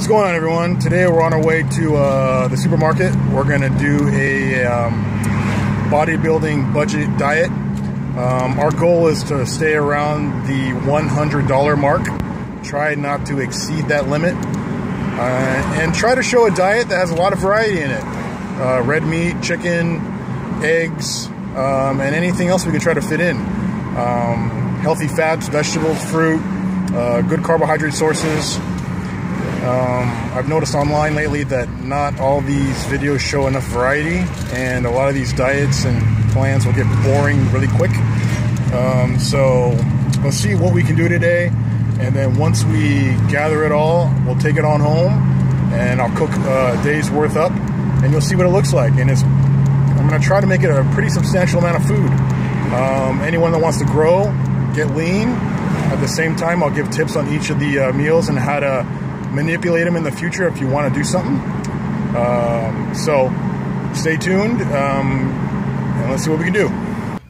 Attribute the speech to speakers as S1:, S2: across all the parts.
S1: What's going on, everyone? Today we're on our way to the supermarket. We're gonna do a bodybuilding budget diet. Our goal is to stay around the $100 mark. Try not to exceed that limit, and try to show a diet that has a lot of variety in it. Red meat, chicken, eggs, and anything else we can try to fit in. Healthy fats, vegetables, fruit, good carbohydrate sources. I've noticed online lately that not all these videos show enough variety, and a lot of these diets and plans will get boring really quick. So let's see what we can do today, and then once we gather it all, we'll take it on home and I'll cook a day's worth up, and you'll see what it looks like. And I'm going to try to make it a pretty substantial amount of food. Anyone that wants to grow, get lean, at the same time I'll give tips on each of the meals and how to manipulate them in the future if you want to do something. So stay tuned, and let's see what we can do.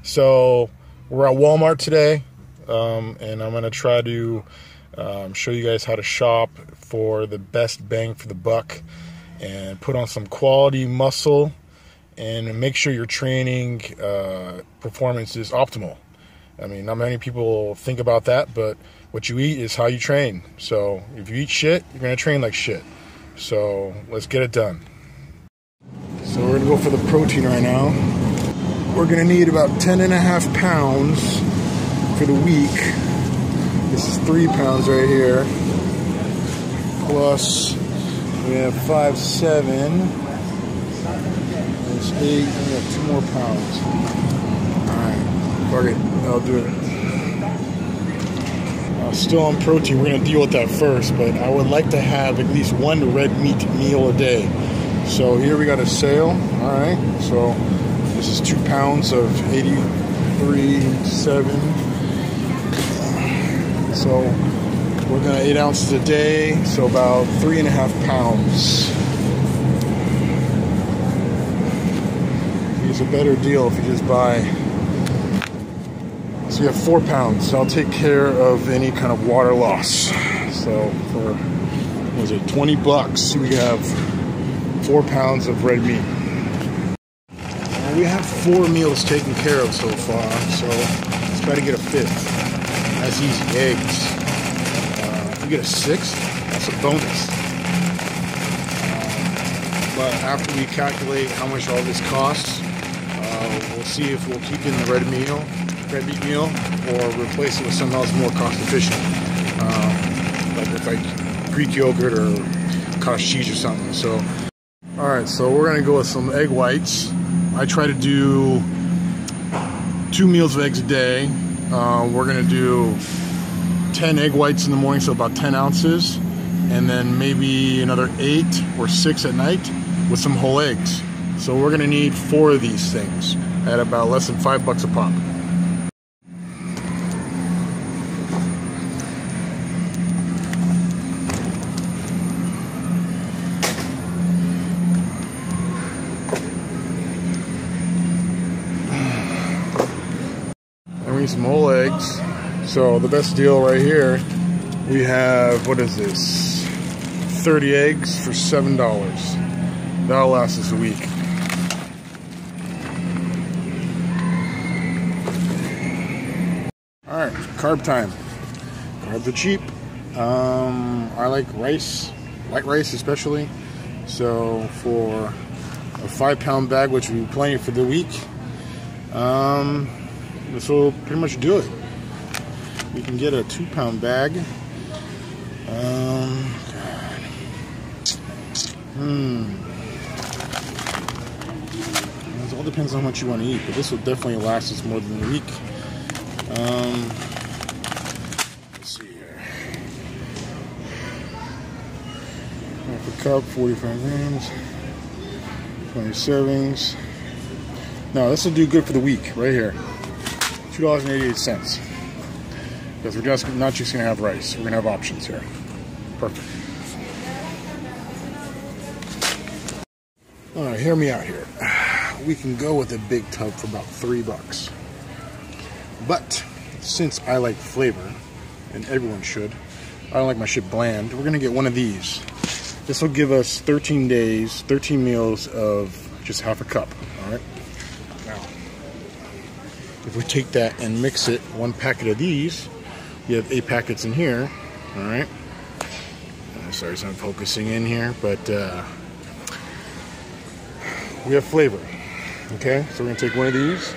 S1: So we're at Walmart today, and I'm going to try to show you guys how to shop for the best bang for the buck and put on some quality muscle and make sure your training performance is optimal. I mean, not many people think about that, but what you eat is how you train. So if you eat shit, you're going to train like shit. So let's get it done. So we're going to go for the protein right now. We're going to need about 10.5 pounds for the week. This is 3 pounds right here. Plus we have 5, 7. That's 8. We have 2 more pounds. Alright, fuck it. I'll do it. Still on protein, we're going to deal with that first, but I would like to have at least 1 red meat meal a day. So here we got a sale. Alright, so this is 2 pounds of 83.7. So we're going to 8 ounces a day, so about 3.5 pounds. It's a better deal if you just buy. So you have 4 pounds. So I'll take care of any kind of water loss. So for, what was it, 20 bucks, we have 4 pounds of red meat. And we have 4 meals taken care of so far. So let's try to get a 5th. That's easy. Eggs. If we get a 6th, that's a bonus. But after we calculate how much all this costs, we'll see if we'll keep in the red meat meal or replace it with something else more cost efficient, like with Greek yogurt or cottage cheese or something. So alright, so we're gonna go with some egg whites. I try to do 2 meals of eggs a day. We're gonna do 10 egg whites in the morning, so about 10 ounces, and then maybe another 8 or 6 at night with some whole eggs. So we're gonna need 4 of these things at about less than $5 a pop. And we need some whole eggs. So the best deal right here, we have, what is this? 30 eggs for $7. That'll last us a week. Alright, carb time. Carbs are cheap. I like rice, white rice especially. So for a 5 pound bag, which would be plenty for the week, this will pretty much do it. You can get a 2 pound bag. It all depends on how much you want to eat, but this will definitely last us more than a week. Let's see here. Half a cup, 45 grams, 20 servings. No, this will do good for the week right here. $2.88. Because we're just not just going to have rice. We're going to have options here. Perfect. Alright, hear me out here. We can go with a big tub for about $3. But since I like flavor, and everyone should, I don't like my shit bland, we're gonna get one of these. This will give us 13 days, 13 meals of just half a cup. All right. Now, if we take that and mix it, one packet of these, you have 8 packets in here. All right. Sorry, it's not focusing in here, but we have flavor. Okay, so we're gonna take one of these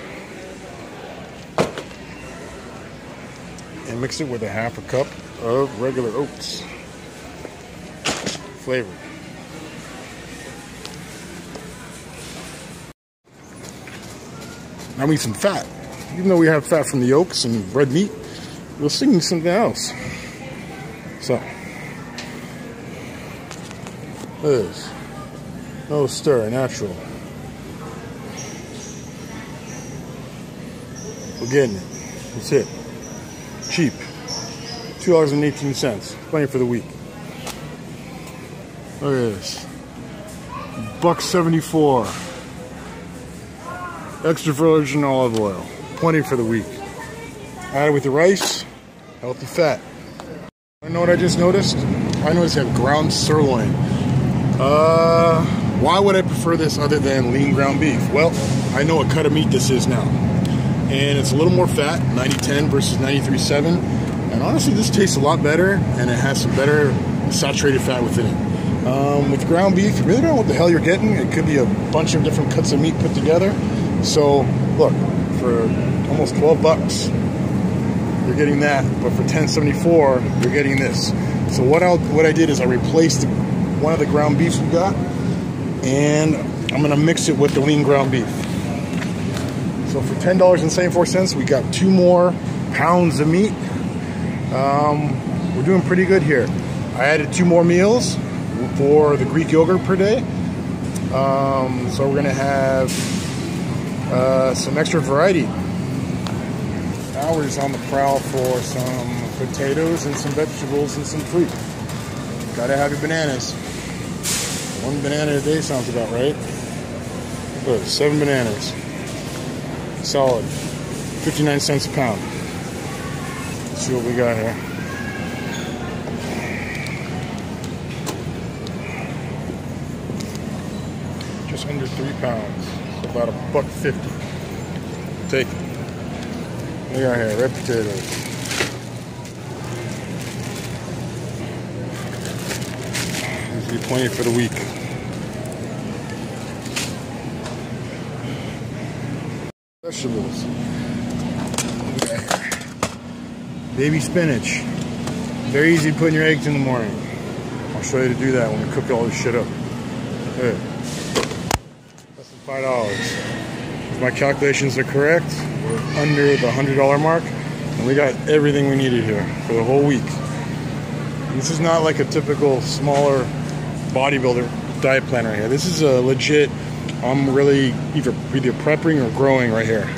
S1: and mix it with a half a cup of regular oats. Flavor. Now we need some fat. Even though we have fat from the yolks and red meat, we'll still need something else. So, this. No stir, natural. We're getting it. That's it. Cheap. $2.18. Plenty for the week. Look at this. $1.74. Extra virgin olive oil. Plenty for the week. Add it with the rice. Healthy fat. You know what I just noticed? I noticed I have ground sirloin. Why would I prefer this other than lean ground beef? Well, I know what cut of meat this is now. And it's a little more fat, 90-10 versus 93-7. And honestly, this tastes a lot better, and it has some better saturated fat within it. With ground beef, you really don't know what the hell you're getting. It could be a bunch of different cuts of meat put together. So, look, for almost 12 bucks, you're getting that. But for $10.74, you're getting this. So what I did is I replaced one of the ground beefs we got, and I'm gonna mix it with the lean ground beef. So for $10.74, we got 2 more pounds of meat. We're doing pretty good here. I added 2 more meals for the Greek yogurt per day. So we're gonna have some extra variety. Now we're just on the prowl for some potatoes and some vegetables and some fruit. Gotta have your bananas. 1 banana a day sounds about right. Look, 7 bananas. Solid. 59 cents a pound. Let's see what we got here. Just under 3 pounds. So about $1.50. Take it. What we got here? Red potatoes. This will be plenty for the week. Vegetables. Okay. Baby spinach. Very easy to put in your eggs in the morning. I'll show you to do that when we cook all this shit up. Good. Less than $5. If my calculations are correct, we're under the $100 mark, and we got everything we needed here for the whole week. This is not like a typical smaller bodybuilder diet plan right here. This is a legit, I'm really either prepping or growing right here.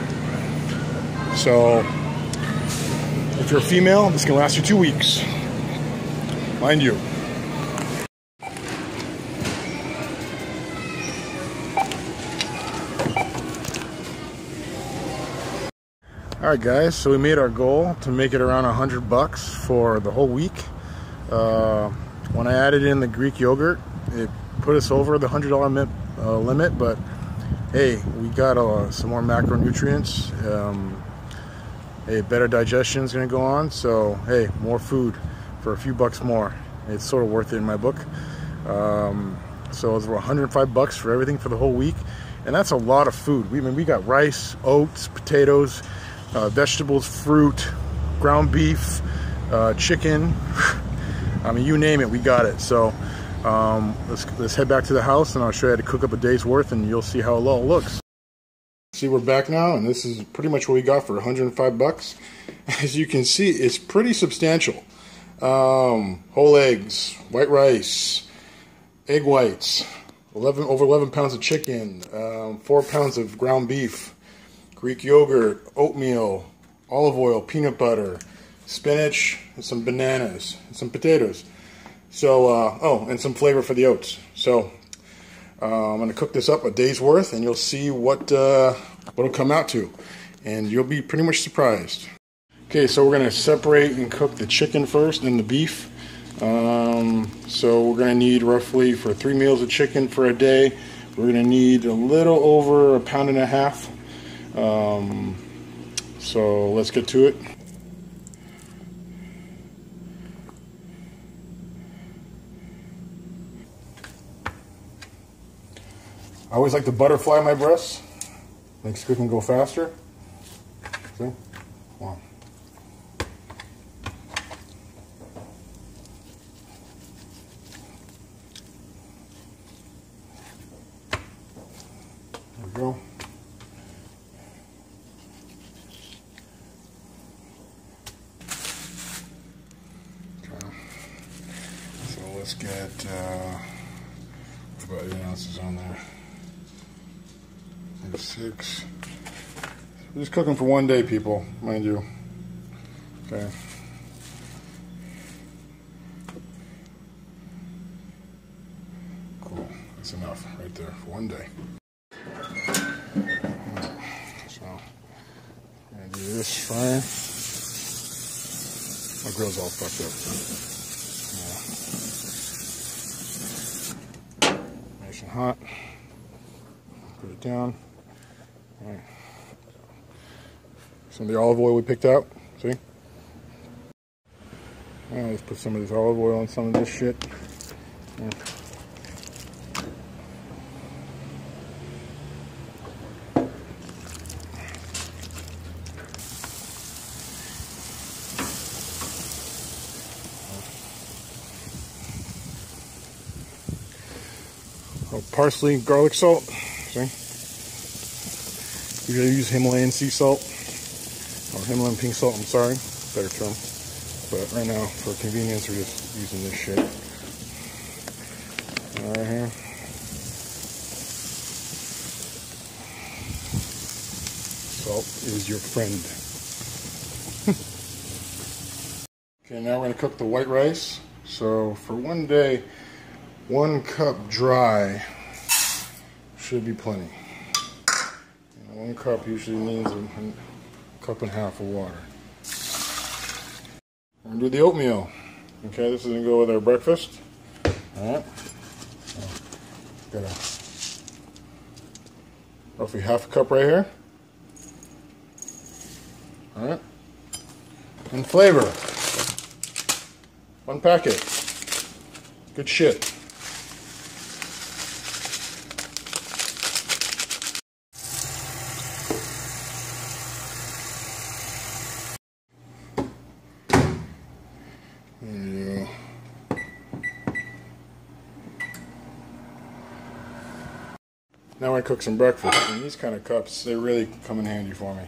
S1: So if you're a female, this can last you 2 weeks. Mind you. Alright guys, so we made our goal to make it around $100 for the whole week. When I added in the Greek yogurt, it put us over the $100 limit, but hey, we got some more macronutrients. A better digestion is going to go on, so hey, more food for a few bucks more. It's sort of worth it in my book. So it's $105 for everything for the whole week, and that's a lot of food. We got rice, oats, potatoes, vegetables, fruit, ground beef, chicken. I mean, you name it, we got it. So let's head back to the house, and I'll show you how to cook up a day's worth, and you'll see how it all looks. See, we're back now, and this is pretty much what we got for $105. As you can see, it's pretty substantial. Whole eggs, white rice, egg whites, over 11 pounds of chicken, 4 pounds of ground beef, Greek yogurt, oatmeal, olive oil, peanut butter, spinach, and some bananas, and some potatoes. So, oh, and some flavor for the oats. So, I'm going to cook this up a day's worth, and you'll see what it'll come out to. And you'll be pretty much surprised. Okay, so we're going to separate and cook the chicken first, and the beef. So we're gonna need roughly, for 3 meals of chicken for a day, we're gonna need a little over 1.5 pounds. So let's get to it. I always like to butterfly my breasts. Makes cooking go faster. See? Come on. There we go. Okay. So let's get about 8 ounces on there. 6. We're just cooking for 1 day, people, mind you. Okay. Cool. That's enough right there for 1 day. So, I'm gonna do this fire. My grill's all fucked up. Yeah. Nice and hot. Put it down. All right. Some of the olive oil we picked out, see? Well, let's put some of this olive oil on some of this shit. Yeah. Oh, parsley, garlic salt, see? You're gonna use Himalayan sea salt, or Himalayan pink salt, I'm sorry, better term. But right now, for convenience, we're just using this shit. All right here. Salt is your friend. Okay, now we're gonna cook the white rice. So for 1 day, 1 cup dry should be plenty. 1 cup usually means a cup and a half of water. We're gonna do the oatmeal. Okay, this is gonna go with our breakfast. All right. So, got a roughly half a cup right here. All right. And flavor. 1 packet. Good shit. Now I cook some breakfast, and these kind of cups, they really come in handy for me.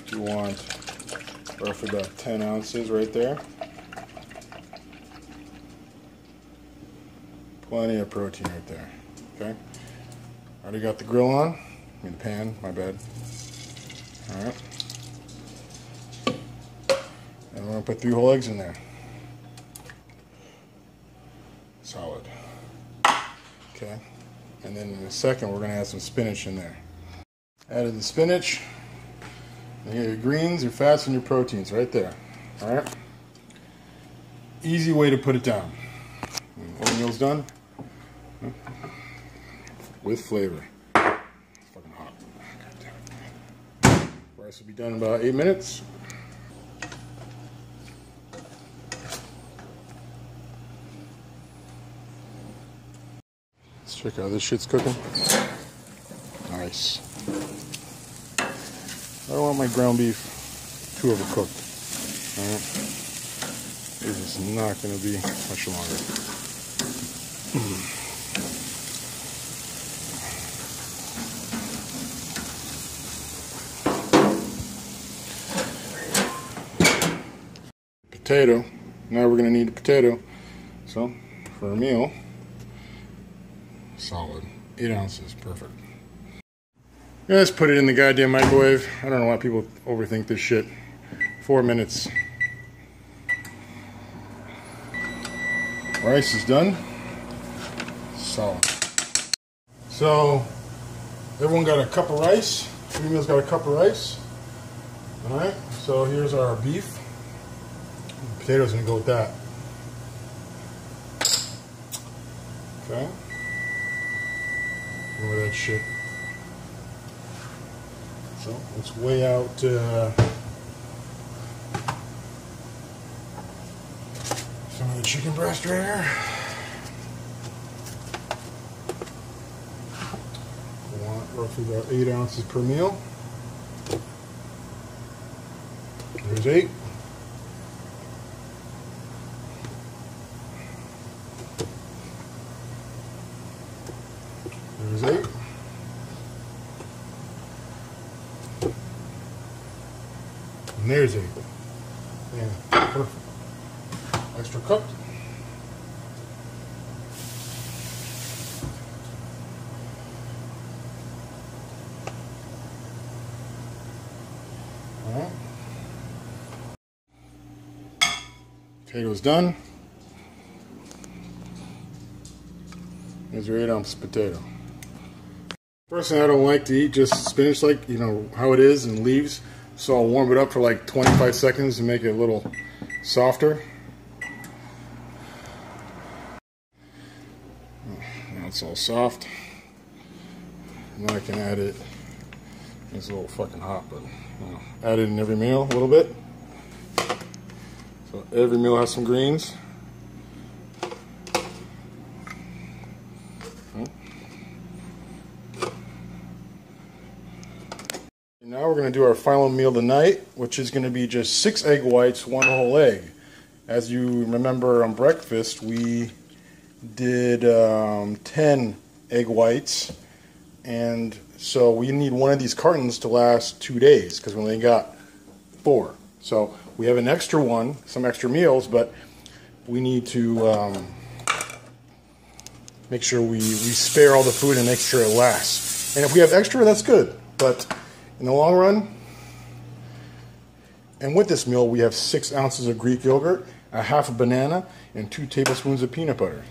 S1: You want roughly about 10 ounces right there. Plenty of protein right there, okay? Already got the grill on, I mean the pan, my bad. All right. And we're gonna put 3 whole eggs in there. Solid. Okay. And then in a second, we're going to add some spinach in there. Added the spinach. And here your greens, your fats, and your proteins right there. All right. Easy way to put it down. Oatmeal's done. With flavor. It's fucking hot. Rice will be done in about 8 minutes. Let's check out this shit's cooking. Nice. I don't want my ground beef too overcooked. Alright. This is not going to be much longer. Potato. Now we're going to need a potato. So, for a meal, solid. 8 ounces. Perfect. Let's put it in the goddamn microwave. I don't know why people overthink this shit. 4 minutes. Rice is done. Solid. So, everyone got a cup of rice. 3 meals got a cup of rice. Alright, so here's our beef. The potatoes gonna go with that. Okay. Ignore that shit. So let's weigh out some of the chicken breast right here. We want roughly about 8 ounces per meal. There's 8. There's 8. And there's 8. Yeah, perfect. Extra cooked. All right. Potatoes done. Here's your 8-ounce potato. Personally, I don't like to eat just spinach like, you know, how it is and leaves. So I'll warm it up for like 25 seconds to make it a little softer. Now it's all soft. Now I can add it. It's a little fucking hot, but you know, add it in every meal a little bit. So every meal has some greens. Now we're going to do our final meal of the night, which is going to be just 6 egg whites, 1 whole egg. As you remember on breakfast, we did 10 egg whites, and so we need one of these cartons to last 2 days because we only got 4. So we have an extra one, some extra meals, but we need to make sure we spare all the food and make sure it lasts. And if we have extra, that's good, but in the long run, and with this meal, we have 6 ounces of Greek yogurt, a half a banana, and 2 tablespoons of peanut butter.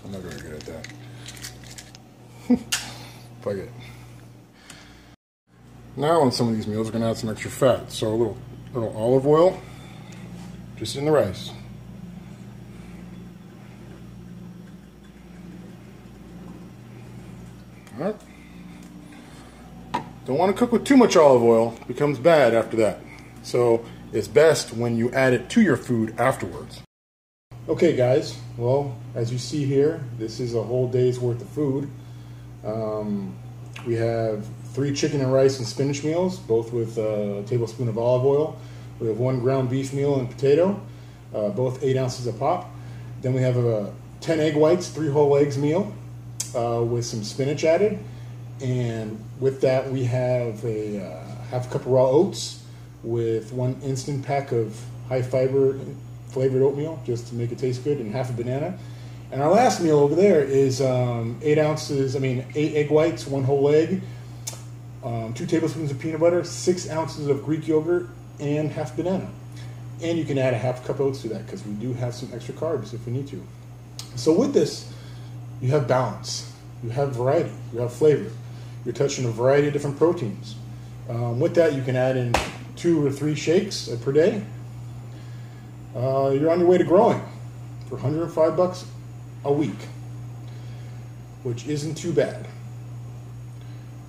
S1: I'm not very good at that. Fuck it. Now on some of these meals, we're going to add some extra fat. So a little olive oil, just in the rice. All right. Don't want to cook with too much olive oil. It becomes bad after that. So it's best when you add it to your food afterwards. Okay guys, well, as you see here, this is a whole day's worth of food. We have 3 chicken and rice and spinach meals, both with a tablespoon of olive oil. We have 1 ground beef meal and potato, both 8 ounces a pop. Then we have a 10 egg whites, 3 whole eggs meal with some spinach added. And with that, we have a half a cup of raw oats with 1 instant pack of high fiber flavored oatmeal, just to make it taste good, and half a banana. And our last meal over there is 8 egg whites, 1 whole egg, 2 tablespoons of peanut butter, 6 ounces of Greek yogurt, and half banana. And you can add a half cup of oats to that because we do have some extra carbs if we need to. So with this, you have balance, you have variety, you have flavor. You're touching a variety of different proteins. With that, you can add in 2 or 3 shakes per day. You're on your way to growing for $105 a week, which isn't too bad.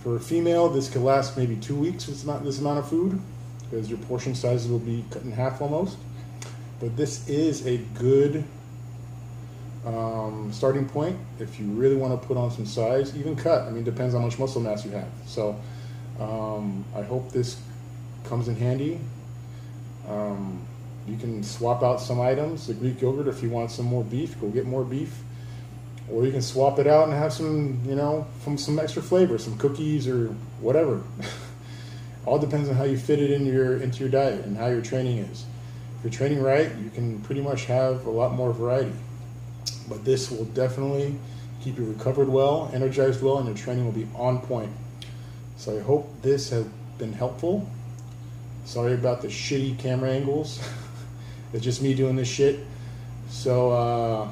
S1: For a female, this could last maybe 2 weeks with this amount of food, because your portion sizes will be cut in half almost. But this is a good starting point if you really want to put on some size, even cut. I mean, depends on how much muscle mass you have. So I hope this comes in handy. You can swap out some items, the Greek yogurt, if you want some more beef, go get more beef. Or you can swap it out and have some, you know, some extra flavor, some cookies or whatever. All depends on how you fit it into your diet and how your training is. If you're training right, you can pretty much have a lot more variety. But this will definitely keep you recovered well, energized well, and your training will be on point. So I hope this has been helpful. Sorry about the shitty camera angles. It's just me doing this shit. So,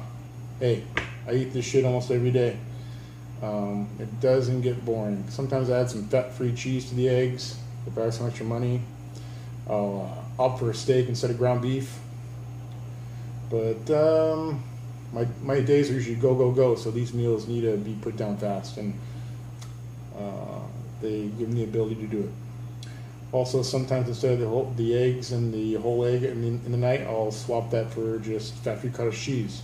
S1: hey, I eat this shit almost every day. It doesn't get boring. Sometimes I add some fat-free cheese to the eggs. If I have some extra money, I'll opt for a steak instead of ground beef. But my days are usually go, go, go, so these meals need to be put down fast, and they give me the ability to do it. Also, sometimes instead of the eggs and the whole egg in the night, I'll swap that for just fat-free cottage cheese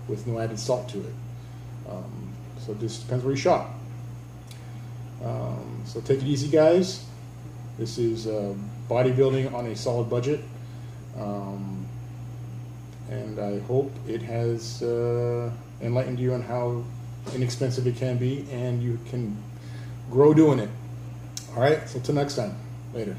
S1: with no added salt to it. So it just depends where you shop. So take it easy, guys. This is bodybuilding on a solid budget. And I hope it has enlightened you on how inexpensive it can be, and you can grow doing it. All right, so till next time. Later.